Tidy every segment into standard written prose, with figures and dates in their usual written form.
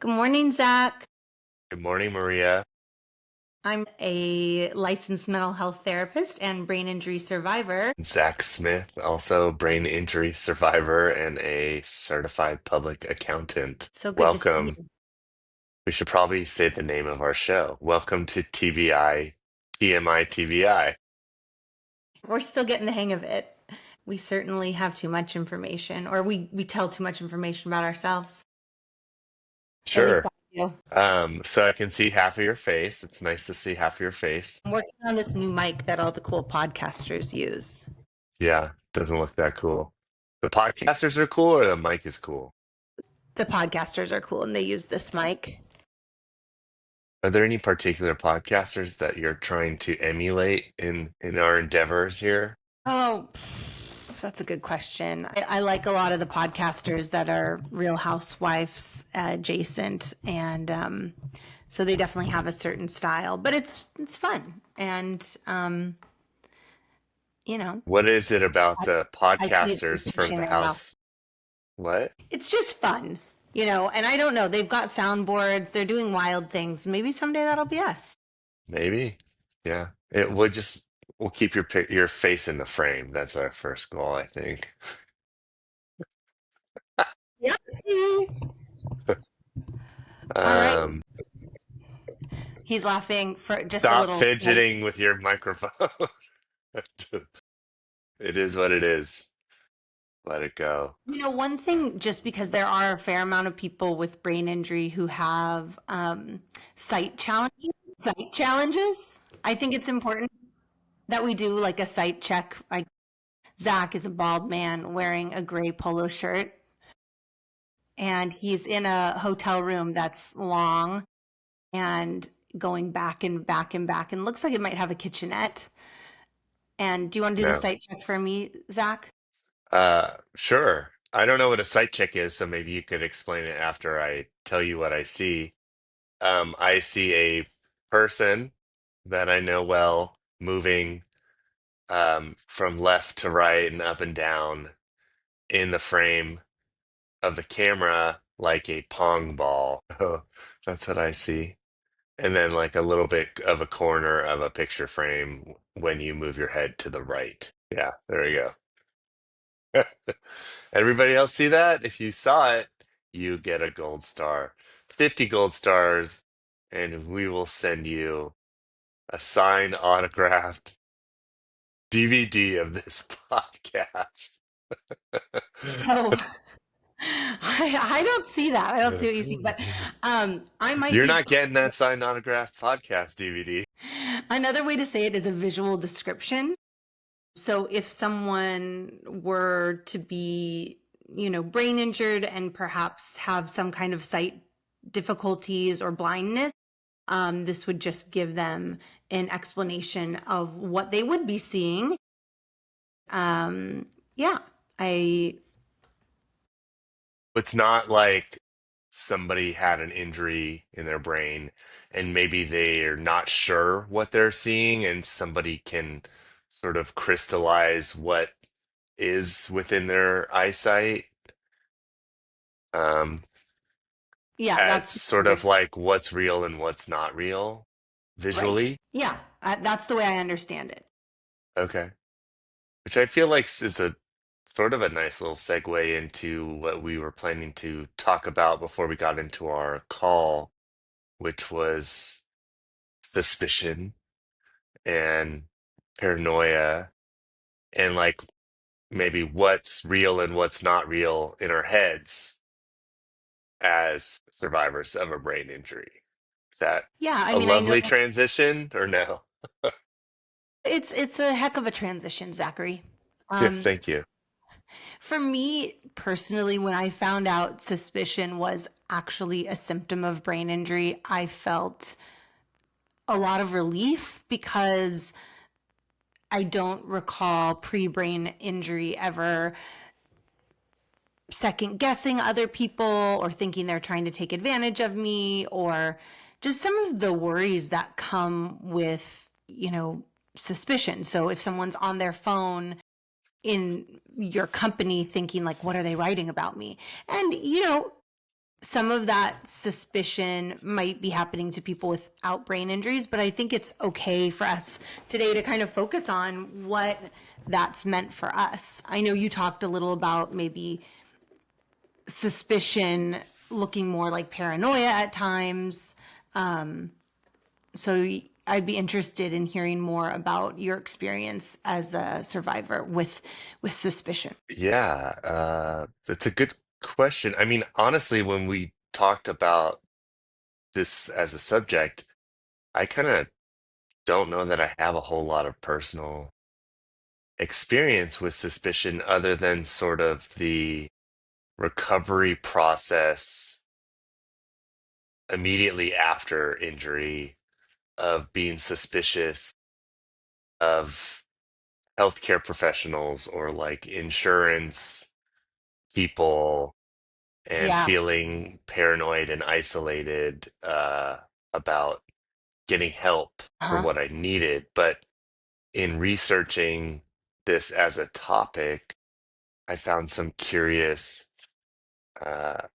Good morning, Zach. Good morning, Maria. I'm a licensed mental health therapist and brain injury survivor. Zach Smith, also brain injury survivor and a certified public accountant. So good to see Welcome. you. We should probably say the name of our show. Welcome to TBI, TMI, TBI. We're still getting the hang of it. We certainly have too much information, or we tell too much information about ourselves. At least I Sure. do. So I can see half of your face. It's nice to see half of your face. I'm working on this new mic that all the cool podcasters use. Yeah, doesn't look that cool. The podcasters are cool or the mic is cool? The podcasters are cool and they use this mic. Are there any particular podcasters that you're trying to emulate in our endeavors here? Oh, that's a good question. I like a lot of the podcasters that are Real Housewives adjacent, and so they definitely have a certain style. But it's fun, and you know, What is it about I, the I create podcasters from pushing the their mouth. house? What? It's just fun, And I don't know. They've got soundboards. They're doing wild things. Maybe someday that'll be us. Maybe. Yeah. It would just we'll keep your face in the frame. That's our first goal, I think. Yep. See? All right. Um, He's laughing for just a Stop little. fidgeting with your microphone. It is what it is. Let it go. One thing, just because there are a fair amount of people with brain injury who have sight challenges, I think it's important that we do like a sight check. Like Zach is a bald man wearing a gray polo shirt, and he's in a hotel room that's long and going back and back and back, and looks like it might have a kitchenette. And do you want to do the No. sight check for me, Zach? Sure. I don't know what a sight check is, so maybe you could explain it after I tell you what I see. I see a person that I know well moving from left to right and up and down in the frame of the camera like a pong ball. Oh, that's what I see. And then like a little bit of a corner of a picture frame when you move your head to the right. Yeah, there you go. Everybody else see that? If you saw it, you get a gold star. 50 gold stars, and we will send you a signed autographed DVD of this podcast. So I don't see that. I don't see what you see, but I might You're be. not getting that signed autographed podcast DVD. Another way to say it is a visual description. So if someone were to be, brain injured and perhaps have some kind of sight difficulties or blindness, this would just give them an explanation of what they would be seeing. Yeah, I It's not like somebody had an injury in their brain and maybe they're not sure what they're seeing, and somebody can sort of crystallize what is within their eyesight, um, yeah, as that's sort of like what's real and what's not real right. visually. Yeah, that's the way I understand it. Okay. Which I feel like is a sort of a nice little segue into what we were planning to talk about before we got into our call, which was suspicion and paranoia and like maybe what's real and what's not real in our heads as survivors of a brain injury. Is that Yeah, I a mean, I know lovely transition or no? it's a heck of a transition, Zachary. Yeah, Um, thank you. for me personally, when I found out suspicion was actually a symptom of brain injury, I felt a lot of relief because I don't recall pre-brain injury ever second guessing other people or thinking they're trying to take advantage of me, or just some of the worries that come with, suspicion. So if someone's on their phone in your company thinking like, what are they writing about me? And some of that suspicion might be happening to people without brain injuries, but I think it's okay for us today to kind of focus on what that's meant for us. I know you talked a little about maybe suspicion looking more like paranoia at times. So I'd be interested in hearing more about your experience as a survivor with suspicion. Yeah, that's a good question. I mean, honestly, when we talked about this as a subject, I kind of don't know that I have a whole lot of personal experience with suspicion other than sort of the recovery process immediately after injury of being suspicious of healthcare professionals or like insurance people and Yeah. feeling paranoid and isolated about getting help for Huh. what I needed. But in researching this as a topic, I found some curious uh,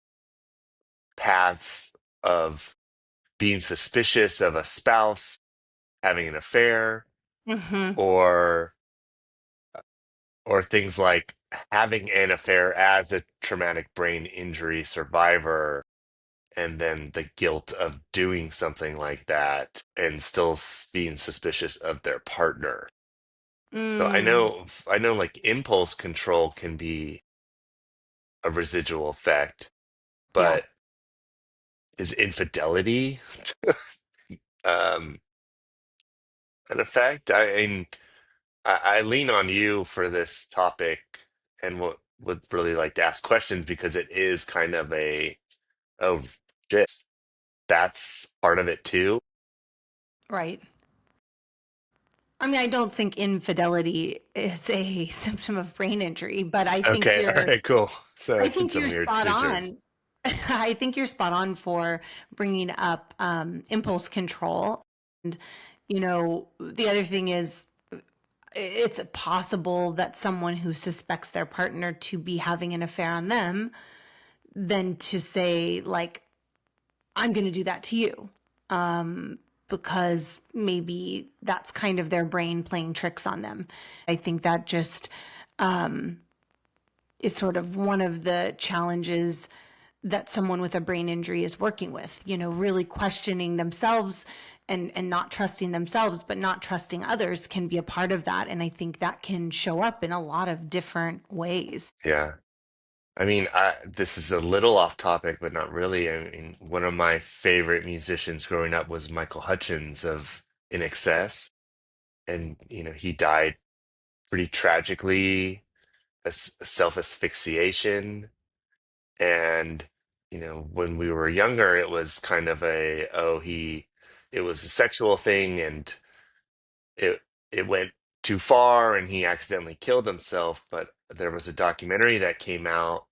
paths of being suspicious of a spouse having an affair, Mm-hmm. or things like having an affair as a traumatic brain injury survivor, and then the guilt of doing something like that and still being suspicious of their partner. So Mm. I know like impulse control can be a residual effect, Yeah. but is infidelity um an effect? I lean on you for this topic and would really like to ask questions because it is kind of a, oh shit, that's part of it too. Right. I mean, I don't think infidelity is a symptom of brain injury, but Okay, all right, cool. So I it's think some you're weird spot sutures. on. I think you're spot on for bringing up impulse control. And, the other thing is it's possible that someone who suspects their partner to be having an affair on them, then to say, like, I'm going to do that to you. Because maybe that's kind of their brain playing tricks on them. I think that just is sort of one of the challenges that someone with a brain injury is working with, really questioning themselves and not trusting themselves, but not trusting others can be a part of that. And I think that can show up in a lot of different ways. Yeah. I mean, this is a little off topic, but not really. I mean, one of my favorite musicians growing up was Michael Hutchins of In Excess, and he died pretty tragically, self-asphyxiation. And when we were younger, it was kind of it was a sexual thing, and it went too far, and he accidentally killed himself. But there was a documentary that came out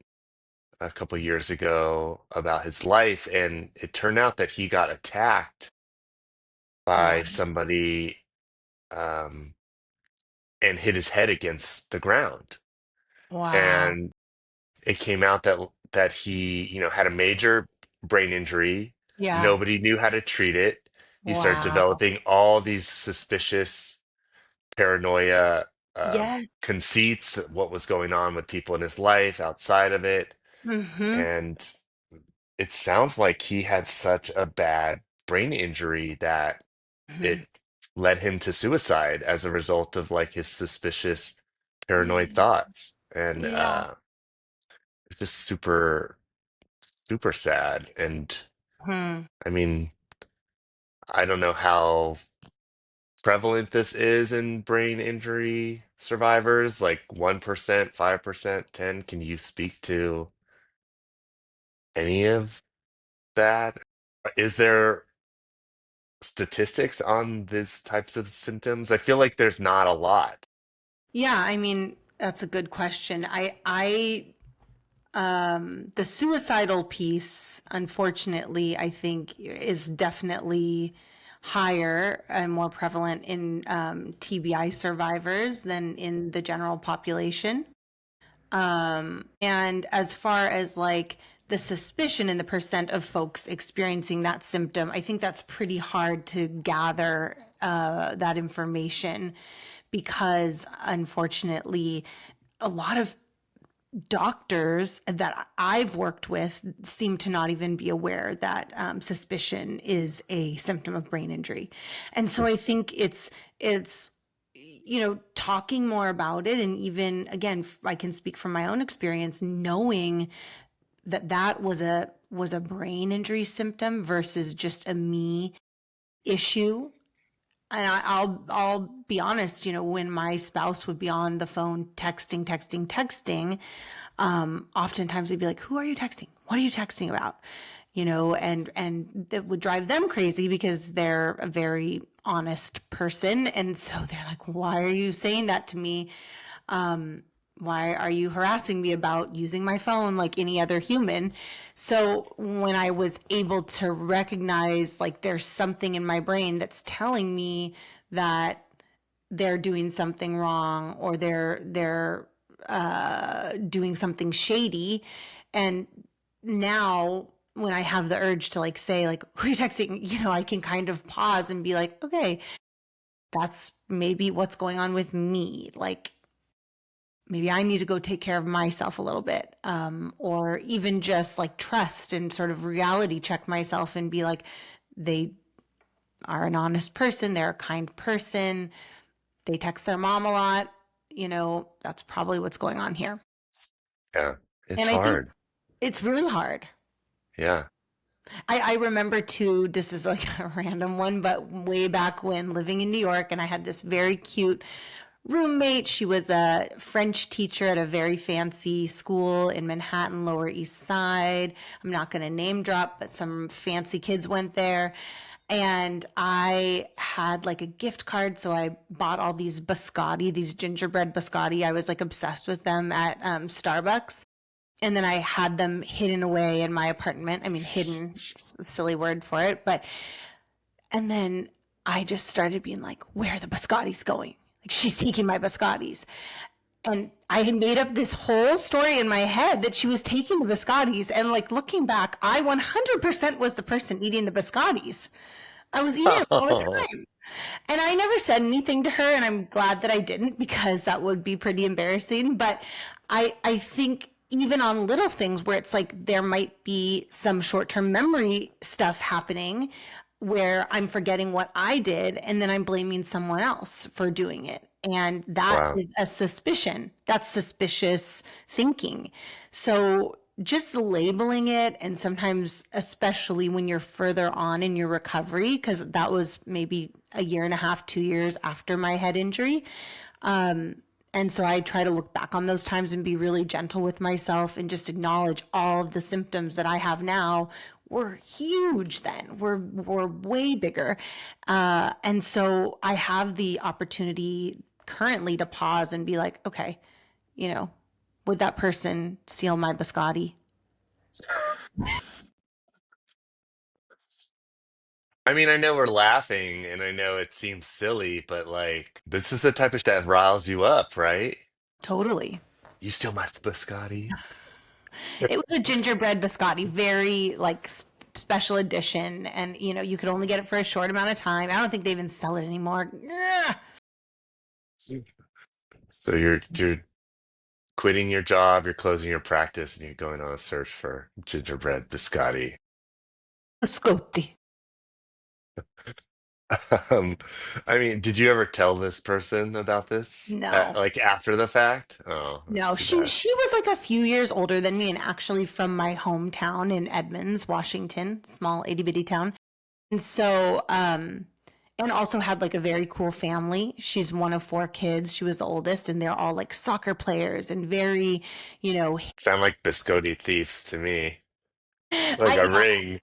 a couple years ago about his life, and it turned out that he got attacked by Wow. somebody, um, and hit his head against the ground. Wow. And it came out that he, had a major brain injury. Yeah. Nobody knew how to treat it. He started Wow. developing all these suspicious paranoia Yes. conceits of what was going on with people in his life outside of it. Mm-hmm. And it sounds like he had such a bad brain injury that Hmm. it led him to suicide as a result of like his suspicious paranoid thoughts. And Yeah. it's just super, super sad. And Hmm. I mean, I don't know how prevalent this is in brain injury survivors, like 1%, 5%, 10. Can you speak to any of that? Is there statistics on these types of symptoms? I feel like there's not a lot. Yeah. I mean, that's a good question. The suicidal piece, unfortunately, I think is definitely higher and more prevalent in TBI survivors than in the general population. And as far as like the suspicion and the percent of folks experiencing that symptom, I think that's pretty hard to gather that information because unfortunately, a lot of doctors that I've worked with seem to not even be aware that suspicion is a symptom of brain injury. And so I think it's talking more about it, and even again I can speak from my own experience knowing that that was a brain injury symptom versus just a me issue. And I'll be honest, when my spouse would be on the phone texting, oftentimes they'd be like, "Who are you texting? What are you texting about?" And that would drive them crazy because they're a very honest person, and so they're like, "Why are you saying that to me? Why are you harassing me about using my phone like any other human?" So when I was able to recognize like there's something in my brain that's telling me that they're doing something wrong or they're doing something shady, and now when I have the urge to like say like, "Who are you texting?" I can kind of pause and be like, okay, that's maybe what's going on with me. Like maybe I need to go take care of myself a little bit, or even just like trust and sort of reality check myself and be like, they are an honest person, they're a kind person, they text their mom a lot, that's probably what's going on here. Yeah, it's And I think hard. it's really hard. Yeah. I remember too, this is like a random one, but way back when living in New York, and I had this very cute roommate. She was a French teacher at a very fancy school in Manhattan, Lower East Side. I'm not going to name drop, but some fancy kids went there. And I had like a gift card, so I bought all these biscotti, these gingerbread biscotti. I was like obsessed with them at Starbucks. And then I had them hidden away in my apartment. I mean, hidden, a silly word for it. But, and then I just started being like, where are the biscottis going? Like, she's taking my biscottis. And I had made up this whole story in my head that she was taking the biscottis. And like looking back, I 100% was the person eating the biscottis. I was eating them all the Oh, time. And I never said anything to her, and I'm glad that I didn't because that would be pretty embarrassing. But I think even on little things where it's like there might be some short-term memory stuff happening where I'm forgetting what I did and then I'm blaming someone else for doing it. And that wow. is a suspicion. That's suspicious thinking. So just labeling it, and sometimes especially when you're further on in your recovery, because that was maybe a year and a half, 2 years after my head injury. And so I try to look back on those times and be really gentle with myself and just acknowledge all of the symptoms that I have now were huge then, were way bigger. And so I have the opportunity currently to pause and be like, okay, you know, would that person steal my biscotti? I mean, I know we're laughing and I know it seems silly, but like, this is the type of shit that riles you up, right? Totally. You steal my biscotti? It was a gingerbread biscotti, very like special edition. And, you could only get it for a short amount of time. I don't think they even sell it anymore. Ugh. So you're quitting your job, you're closing your practice, and you're going on a search for gingerbread biscotti. Biscotti. Um, I mean, did you ever tell this person about this, No. like after the fact? Oh, that's No, too she bad. she was like a few years older than me and actually from my hometown in Edmonds, Washington, small itty bitty town. And so and also had like a very cool family. She's one of four kids. She was the oldest, and they're all like soccer players and very, you know, Sound like biscotti thieves to me, like a I ring.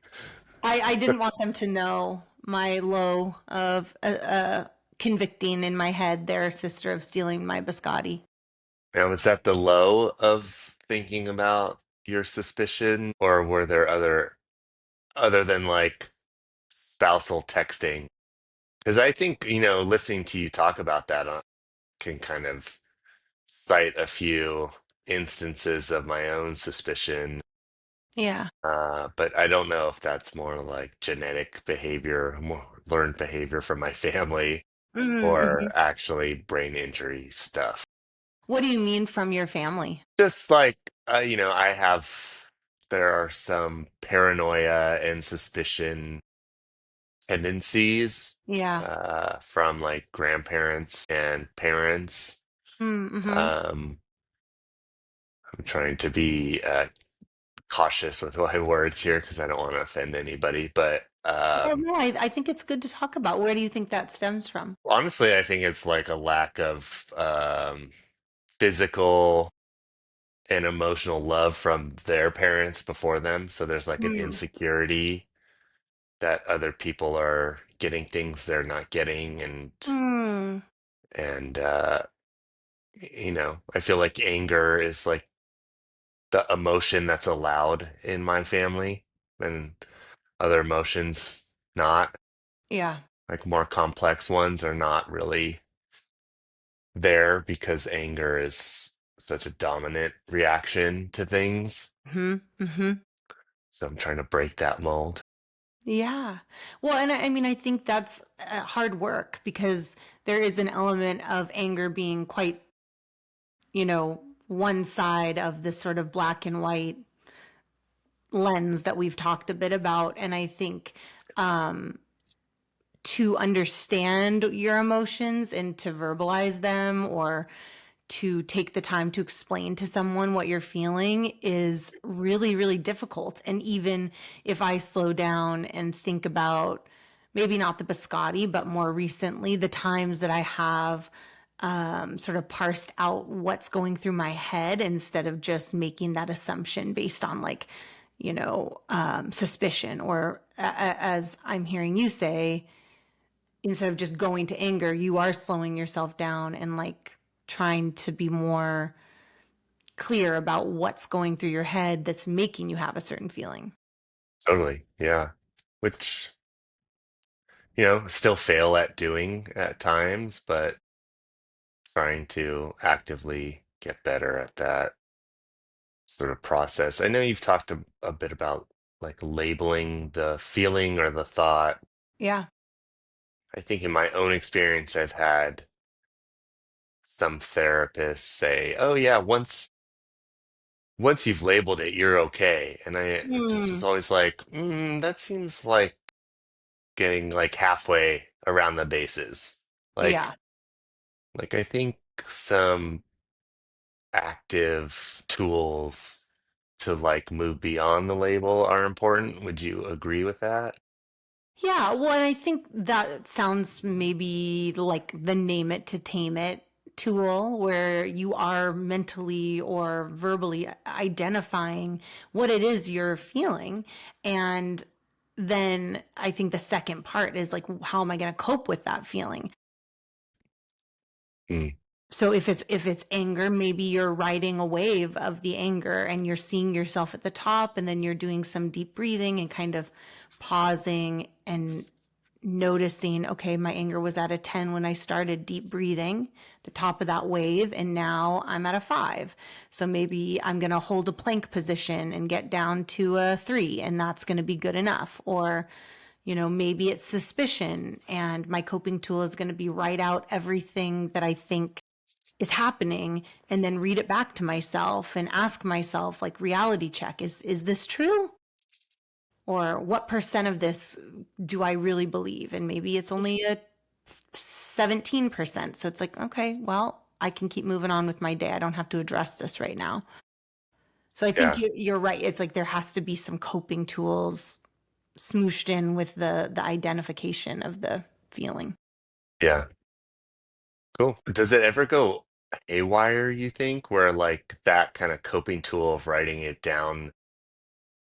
I didn't want them to know my low of convicting in my head their sister of stealing my biscotti. Now, was that the low of thinking about your suspicion, or were there other than like spousal texting? Because I think, listening to you talk about that can kind of cite a few instances of my own suspicion. Yeah. But I don't know if that's more like genetic behavior, more learned behavior from my family, or Mm-hmm. actually brain injury stuff. What do you mean from your family? Just like, there are some paranoia and suspicion tendencies Yeah. from like grandparents and parents. Mm-hmm. Um, I'm trying to be cautious with my words here because I don't want to offend anybody. But Well, no, I think it's good to talk about. Where do you think that stems from? honestly, I think it's like a lack of physical and emotional love from their parents before them. So there's like an Mm. insecurity that other people are getting things they're not getting, Mm. and I feel like anger is like the emotion that's allowed in my family, and other emotions not. Yeah. Like more complex ones are not really there because anger is such a dominant reaction to things. Mm-hmm. Mm-hmm. So I'm trying to break that mold. Yeah. Well, and I mean, I think that's hard work because there is an element of anger being quite, one side of this sort of black and white lens that we've talked a bit about. And I think to understand your emotions and to verbalize them or to take the time to explain to someone what you're feeling is really, really difficult. And even if I slow down and think about maybe not the biscotti, but more recently, the times that I have sort of parsed out what's going through my head instead of just making that assumption based on like, suspicion or as I'm hearing you say, instead of just going to anger, you are slowing yourself down and like trying to be more clear about what's going through your head that's making you have a certain feeling. Totally. Yeah. Which, still fail at doing at times, but trying to actively get better at that sort of process. I know you've talked a bit about like labeling the feeling or the thought. Yeah. I think in my own experience, I've had some therapists say, "Oh yeah, once you've labeled it, you're okay." And I just was Mm, always like, that seems like getting like halfway around the bases. yeah. Like I think some active tools to like move beyond the label are important. Would you agree with that? Yeah. Well, and I think that sounds maybe like the name it to tame it tool where you are mentally or verbally identifying what it is you're feeling. And then I think the second part is like, how am I going to cope with that feeling? Mm, So if it's anger, maybe you're riding a wave of the anger and you're seeing yourself at the top and then you're doing some deep breathing and kind of pausing and noticing, okay, my anger was at a 10 when I started deep breathing, the top of that wave, and now I'm at a 5. So maybe I'm going to hold a plank position and get down to a 3 and that's going to be good enough. Or maybe it's suspicion and my coping tool is going to be write out everything that I think is happening and then read it back to myself and ask myself like reality check is this true or what percent of this do I really believe and maybe it's only a 17%, so it's like okay, well, I can keep moving on with my day, I don't have to address this right now. So I think yeah, you're right, it's like there has to be some coping tools smooshed in with the identification of the feeling. yeah, cool. Does it ever go haywire, you think, where like that kind of coping tool of writing it down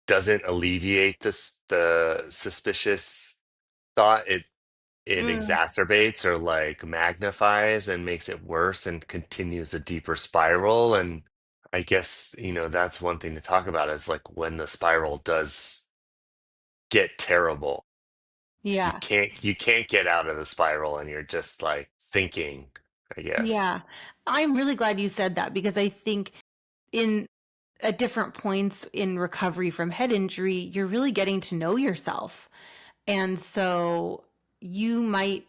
doesn't alleviate the suspicious thought? It Mm, exacerbates or like magnifies and makes it worse and continues a deeper spiral. And I guess, that's one thing to talk about is like when the spiral does get terrible, yeah. you can't get out of the spiral and you're just like sinking, I guess. Yeah. I'm really glad you said that because I think in at different points in recovery from head injury, you're really getting to know yourself. And so you might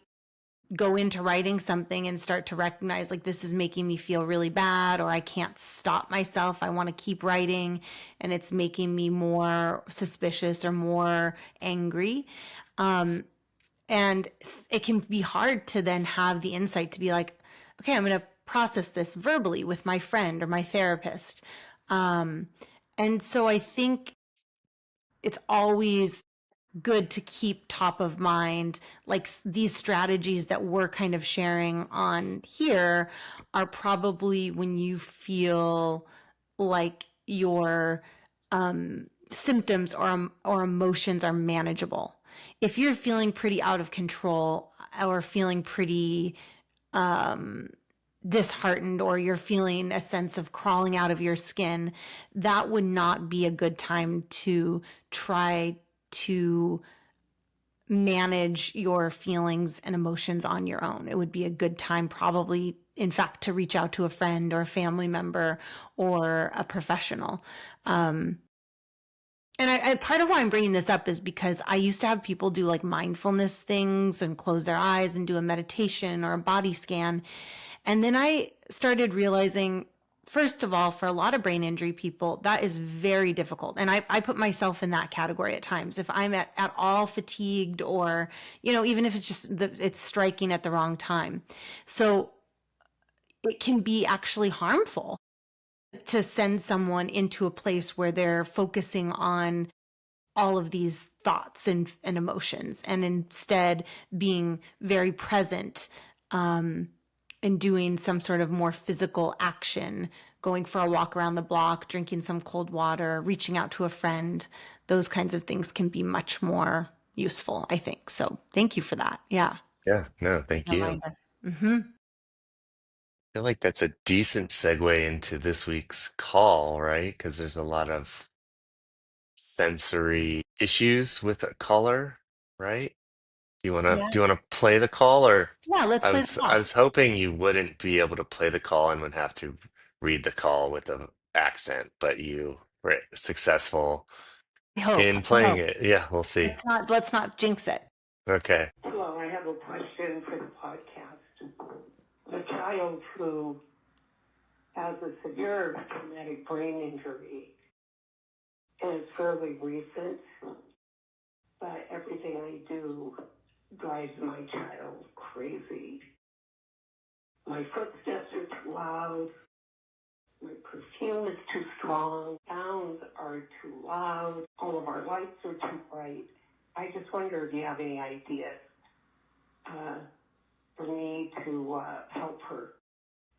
go into writing something and start to recognize like this is making me feel really bad, or I can't stop myself. I want to keep writing and it's making me more suspicious or more angry. Um, and it can be hard to then have the insight to be like, okay, I'm going to process this verbally with my friend or my therapist. Um, and so I think it's always good to keep top of mind. Like these strategies that we're kind of sharing on here are probably when you feel like your symptoms or emotions are manageable. If you're feeling pretty out of control or feeling pretty disheartened, or you're feeling a sense of crawling out of your skin, that would not be a good time to try to manage your feelings and emotions on your own. It would be a good time, probably, in fact, to reach out to a friend or a family member or a professional. And part of why I'm bringing this up is because I used to have people do like mindfulness things and close their eyes and do a meditation or a body scan. And then I started realizing, first of all, for a lot of brain injury people, that is very difficult. And I put myself in that category at times. If I'm at all fatigued, or, even if it's just it's striking at the wrong time. So it can be actually harmful to send someone into a place where they're focusing on all of these thoughts and emotions, and instead being very present, and doing some sort of more physical action, going for a walk around the block, drinking some cold water, reaching out to a friend. Those kinds of things can be much more useful, I think. So thank you for that. Yeah. Yeah, no, thank you. Reminder. Mm-hmm. I feel like that's a decent segue into this week's call, right? Because there's a lot of sensory issues with a caller, right? Yeah. Do you wanna play the call, or Yeah. Let's play the I call. was hoping you wouldn't be able to play the call and would have to read the call with a accent, but you were successful I hope. in I playing hope. it. Yeah, we'll see. Let's not jinx it. Okay. Hello, I have a question for the podcast. The child who has a severe traumatic brain injury is fairly recent, but everything I do drives my child crazy. My footsteps are too loud, my perfume is too strong, sounds are too loud, all of our lights are too bright. I just wonder if you have any ideas uh, for me to help her.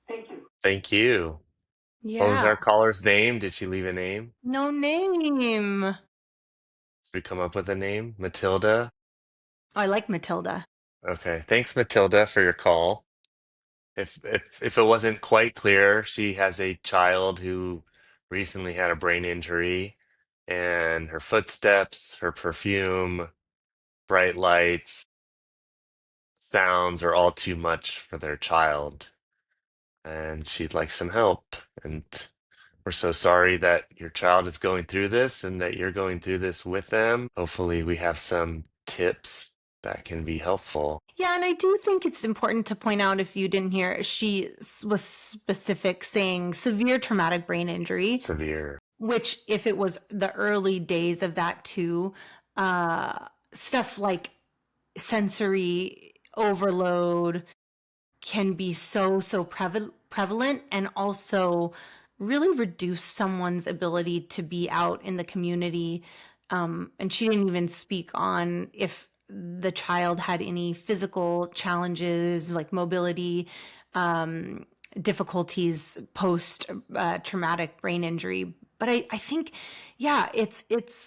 Thank you. Thank you. What was Yeah. our caller's name? Did she leave a name? No name. Oh, Did we come up with a name? Matilda? I like Matilda. Okay. Thanks, Matilda, for your call. If it wasn't quite clear, she has a child who recently had a brain injury, and her footsteps, her perfume, bright lights, sounds are all too much for their child, and she'd like some help. And we're so sorry that your child is going through this and that you're going through this with them. Hopefully, we have some tips that can be helpful. Yeah, and I do think it's important to point out, if you didn't hear, she was specific, saying severe traumatic brain injury, Severe. which, if it was the early days of that too, stuff like sensory overload can be so prevalent, and also really reduce someone's ability to be out in the community. And she didn't even speak on if the child had any physical challenges like mobility difficulties post traumatic brain injury. But I think, yeah, it's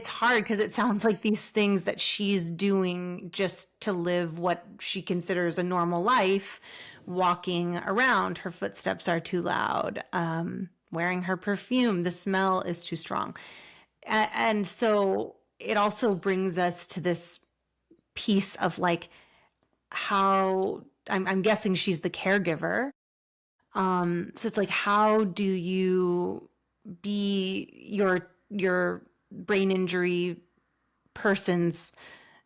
hard because it sounds like these things that she's doing just to live what she considers a normal life, walking around, her footsteps are too loud, wearing her perfume, the smell is too strong. And so it also brings us to this piece of like how I'm guessing she's the caregiver. So it's like, how do you be your brain injury person's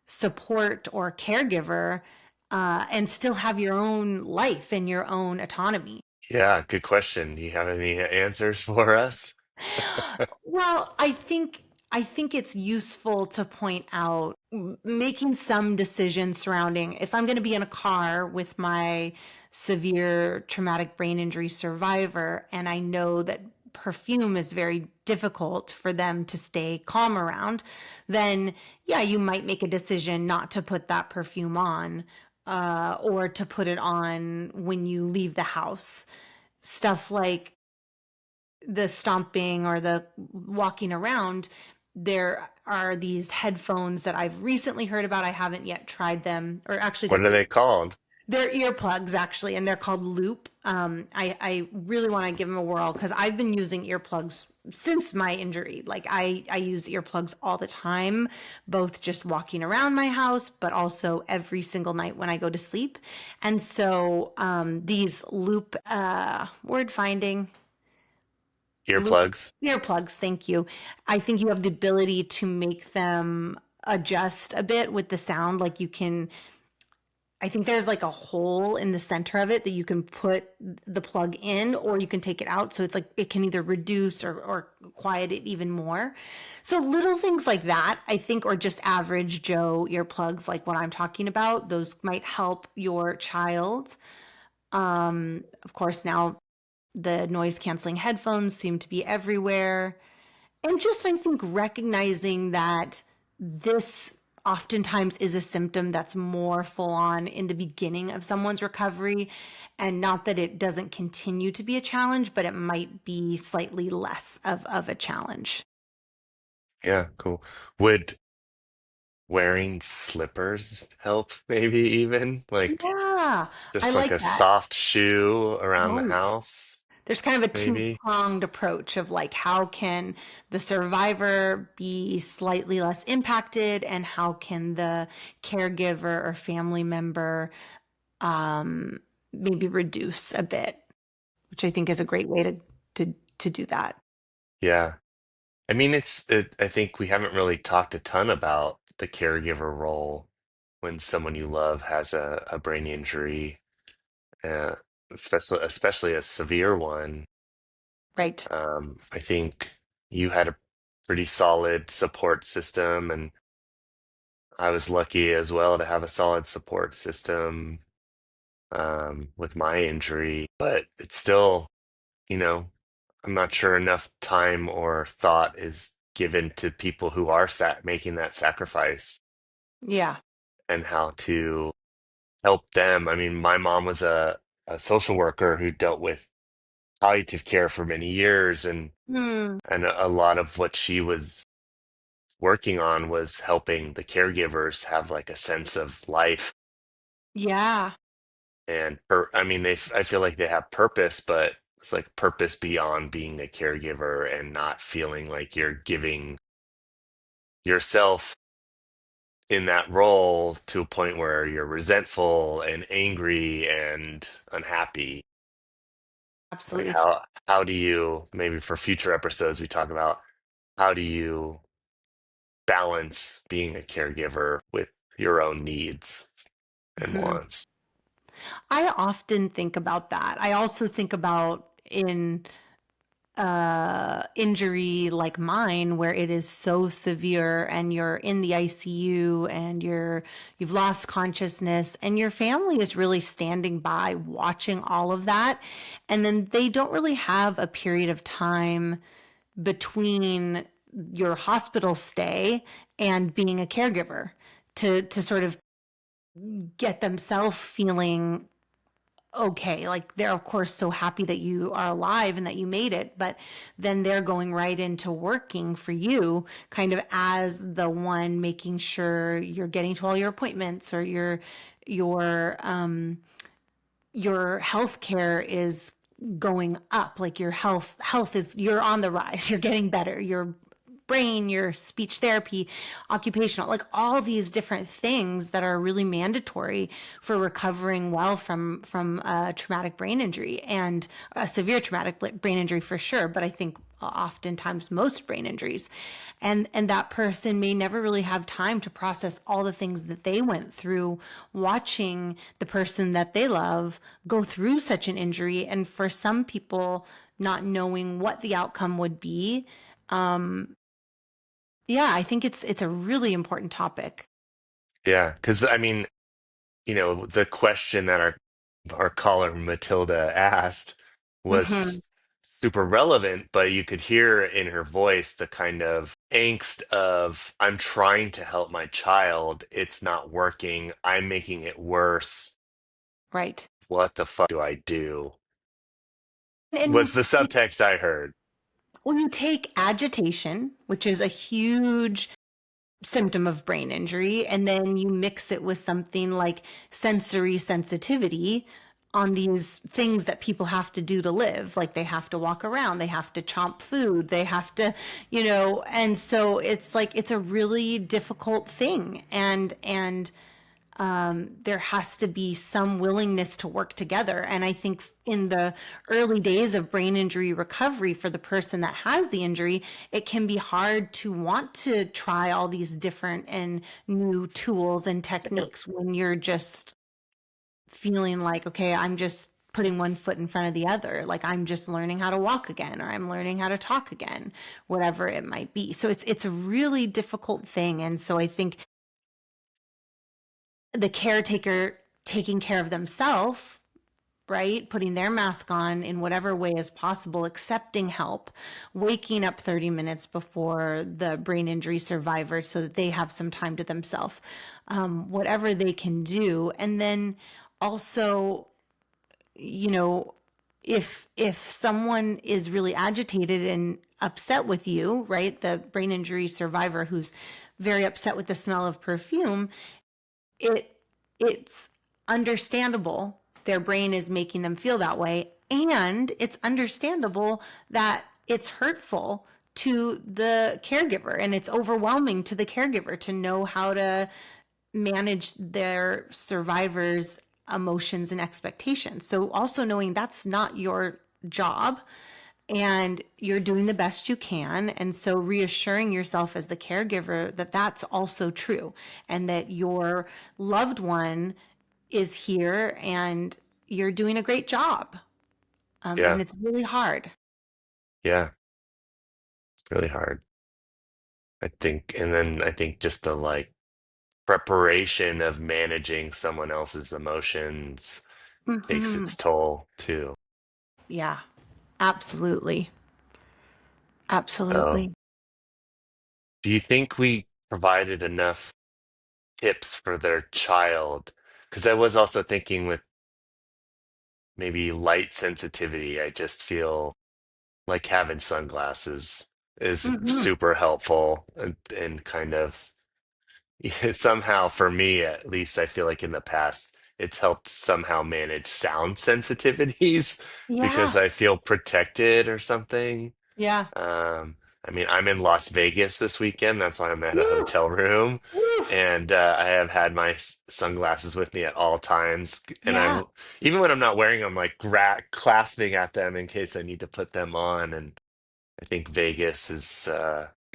support or caregiver, and still have your own life and your own autonomy. Yeah, good question. Do you have any answers for us? Well, I think it's useful to point out making some decisions surrounding if I'm going to be in a car with my severe traumatic brain injury survivor and I know that perfume is very difficult for them to stay calm around, then yeah, you might make a decision not to put that perfume on, or to put it on when you leave the house. Stuff like the stomping or the walking around, there are these headphones that I've recently heard about. I haven't yet tried them, or actually, What are they called? they're earplugs actually, and they're called Loop. I really want to give them a whirl because I've been using earplugs since my injury. Like I use earplugs all the time, both just walking around my house, but also every single night when I go to sleep. And so these Loop, word finding, Loop Earplugs. earplugs, thank you. I think you have the ability to make them adjust a bit with the sound. Like you can, I think there's like a hole in the center of it that you can put the plug in, or you can take it out. So it's like it can either reduce or quiet it even more. So little things like that, I think, or just average Joe earplugs, like what I'm talking about, those might help your child. Of course, now the noise canceling headphones seem to be everywhere. And just, I think, recognizing that this oftentimes is a symptom that's more full on in the beginning of someone's recovery. And not that it doesn't continue to be a challenge, but it might be slightly less of a challenge. Yeah, cool. Would wearing slippers help, maybe even? Like Yeah, I just like like a that. soft shoe around the Right. house, There's kind of a maybe? two-pronged approach of like how can the survivor be slightly less impacted and how can the caregiver or family member um, maybe reduce a bit, which I think is a great way to do that. Yeah. I mean, I think we haven't really talked a ton about the caregiver role when someone you love has a brain injury, uh, especially a severe one. Right. I think you had a pretty solid support system, and I was lucky as well to have a solid support system with my injury. But it's still, you know, I'm not sure enough time or thought is given to people who are making that sacrifice Yeah. and how to help them. I mean, my mom was a social worker who dealt with palliative care for many years, Hmm. and a lot of what she was working on was helping the caregivers have like a sense of life Yeah. and I mean, I feel like they have purpose, but it's like purpose beyond being a caregiver and not feeling like you're giving yourself in that role to a point where you're resentful and angry and unhappy. Like Absolutely. how do you, maybe for future episodes we talk about how do you balance being a caregiver with your own needs and Mhm. wants? I often think about that. I also think about in injury like mine where it is so severe and you're in the ICU and you've lost consciousness and your family is really standing by watching all of that, and then they don't really have a period of time between your hospital stay and being a caregiver to sort of get themselves feeling okay. Like they're of course so happy that you are alive and that you made it, but then they're going right into working for you kind of as the one making sure you're getting to all your appointments, or your health care is going up. Like your health is, you're on the rise, you're getting better, your brain, your speech therapy, occupational, like all these different things that are really mandatory for recovering well from a traumatic brain injury, and a severe traumatic brain injury for sure, but I think oftentimes most brain injuries. And that person may never really have time to process all the things that they went through watching the person that they love go through such an injury. And for some people, not knowing what the outcome would be. Yeah, I think it's a really important topic. Yeah, because I mean, the question that our caller Matilda asked Hmm. was super relevant, but you could hear in her voice the kind of angst of I'm trying to help my child, it's not working, I'm making it worse. Right. What the fuck do I do? And Was the subtext I heard. when you take agitation, which is a huge symptom of brain injury, and then you mix it with something like sensory sensitivity on these things that people have to do to live, like they have to walk around, they have to chomp food, they have to, and so it's like it's a really difficult thing. And there has to be some willingness to work together. And I think in the early days of brain injury recovery for the person that has the injury, it can be hard to want to try all these different and new tools and techniques when you're just feeling like, okay, I'm just putting one foot in front of the other. Like I'm just learning how to walk again, or I'm learning how to talk again, whatever it might be. So it's a really difficult thing. And so I think the caretaker taking care of themselves, right? Putting their mask on in whatever way is possible, accepting help, waking up 30 minutes before the brain injury survivor so that they have some time to themselves, whatever they can do. And then also, you know, if someone is really agitated and upset with you, right? The brain injury survivor who's very upset with the smell of perfume, it it's understandable their brain is making them feel that way, and it's understandable that it's hurtful to the caregiver and it's overwhelming to the caregiver to know how to manage their survivors emotions and expectations. So also knowing that's not your job and you're doing the best you can. And so reassuring yourself as the caregiver that that's also true and that your loved one is here and you're doing a great job. And Yeah, it's really hard. yeah, it's really hard. I think, and then I think just the like preparation of managing someone else's emotions takes Hmm. its toll too. Yeah, absolutely. So, Absolutely. do you think we provided enough tips for their child? Because I was also thinking with maybe light sensitivity, I just feel like having sunglasses is Hmm. super helpful and kind of somehow for me at least I feel like in the past it's helped somehow manage sound sensitivities because Yeah. I feel protected or something. Yeah. Um, I mean, I'm in Las Vegas this weekend. That's why I'm at a Woof, hotel room, woof. and I have had my sunglasses with me at all times. And Yeah. even when I'm not wearing them, like clasping at them in case I need to put them on. And I think Vegas is.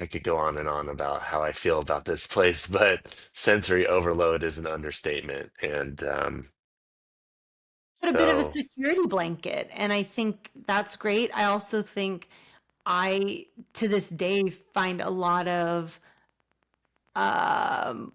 I could go on and on about how I feel about this place, but sensory overload is an understatement. And But a bit of a so, security blanket. And I think that's great. I also think I, to this day, find a lot of um,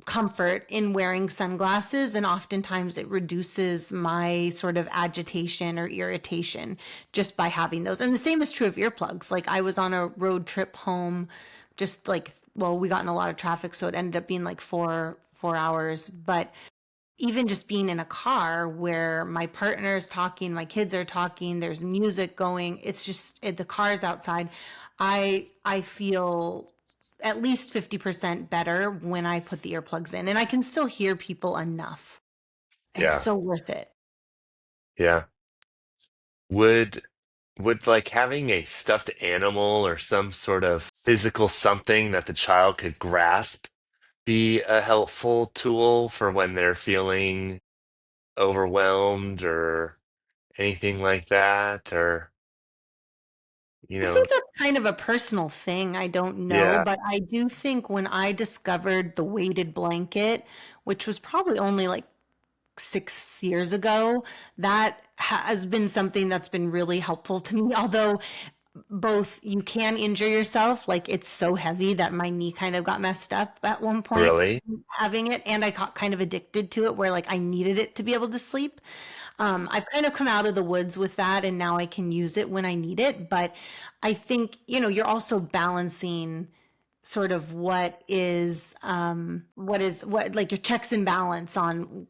comfort in wearing sunglasses. And oftentimes it reduces my sort of agitation or irritation just by having those. And the same is true of earplugs. Like I was on a road trip home, just like, well, we got in a lot of traffic. So it ended up being like four hours. But even just being in a car where my partner is talking, my kids are talking, there's music going, it's just the car's outside. I feel at least 50% better when I put the earplugs in and I can still hear people enough. And it's yeah, so worth it. yeah. Would like having a stuffed animal or some sort of physical something that the child could grasp be a helpful tool for when they're feeling overwhelmed or anything like that? Or You I know, think that's kind of a personal thing. I don't know, yeah, but I do think when I discovered the weighted blanket, which was probably only like 6 years ago, that has been something that's been really helpful to me. Although both you can injure yourself, like it's so heavy that my knee kind of got messed up at one point really. having it, and I got kind of addicted to it where like I needed it to be able to sleep. I've kind of come out of the woods with that, and now I can use it when I need it. But I think, you're also balancing sort of what like your checks and balance on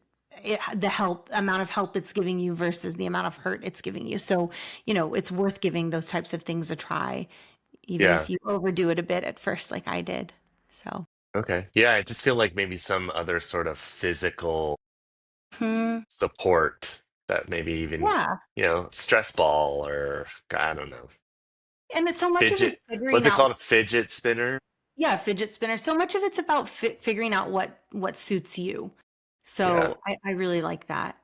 the help amount of help it's giving you versus the amount of hurt it's giving you. So, it's worth giving those types of things a try, even Yeah. if you overdo it a bit at first, like I did. So, Okay. Yeah, I just feel like maybe some other sort of physical hmm, support that maybe even, yeah. stress ball or I don't know. And it's so much of it's Fidget. figuring What's it out. called? A fidget spinner? Yeah, fidget spinner. So much of it's about figuring out what suits you. Yeah. So I really like that.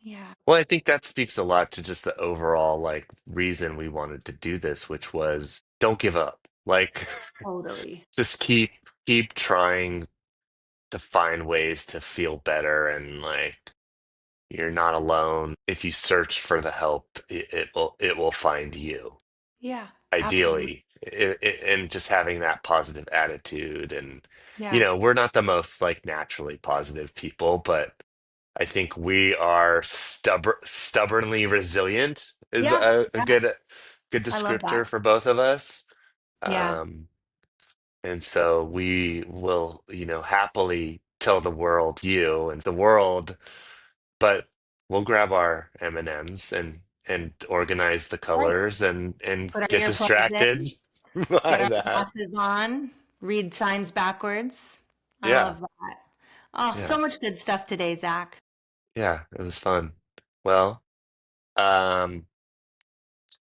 Yeah, Well, I think that speaks a lot to just the overall like reason we wanted to do this, which was don't give up. Like totally. just keep trying to find ways to feel better and like you're not alone. If you search for the help, it will find you. Yeah, absolutely. Ideally, and just having that positive attitude and Yeah. we're not the most like naturally positive people, but I think we are stubbornly resilient is Yeah. a Yeah. good I love that. descriptor for both of us. Yeah. Um, and so we will, happily tell the world you and the world, but we'll grab our M&Ms and organize the Right. colors and Put our get earplugs distracted in, get by our that. glasses on, read signs backwards. I Yeah, love that. Oh, so yeah, much good stuff today, Zach. yeah. It was fun. Well, um,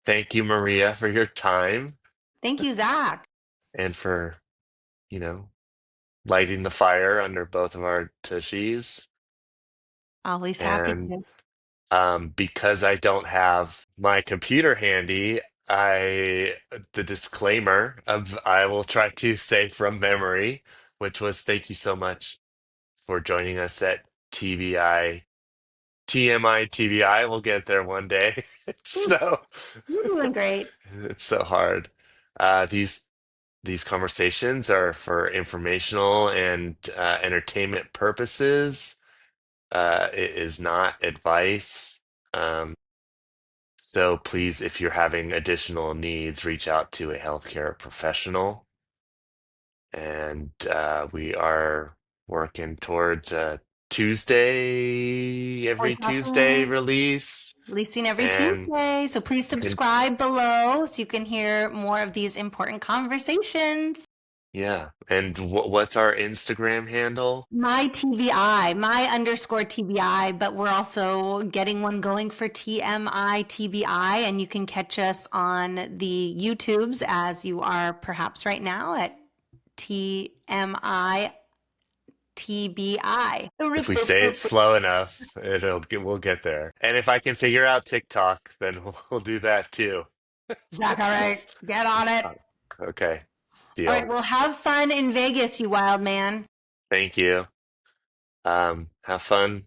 thank you, Maria, for your time Thank you, Zach. and for, you know, lighting the fire under both of our tushies. Always happy And to. because I don't have my computer handy, the disclaimer of I will try to say from memory, which was thank you so much for joining us at TBI, TMI, TBI. We'll get there one day. Ooh, So you're doing great. it's so hard. These conversations are for informational and entertainment purposes. It is not advice. Um, so please, if you're having additional needs, reach out to a healthcare professional. And we are working towards a We're every Tuesday definitely release. releasing every And Tuesday. So please you can, subscribe below so you can hear more of these important conversations. yeah. And what's our Instagram handle? My TBI, my underscore TBI, but we're also getting one going for TMI TBI, and you can catch us on the YouTubes as you are perhaps right now at TMI TBI. If we say it slow enough, we'll get there. And if I can figure out TikTok, then we'll do that too. Zach, all right, Just- get on it. okay, All right, deal. well, have fun in Vegas, you wild man. Thank you. Have fun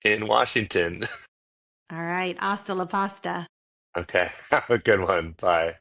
in Washington. All right, hasta la pasta. Okay, have a good one. Bye.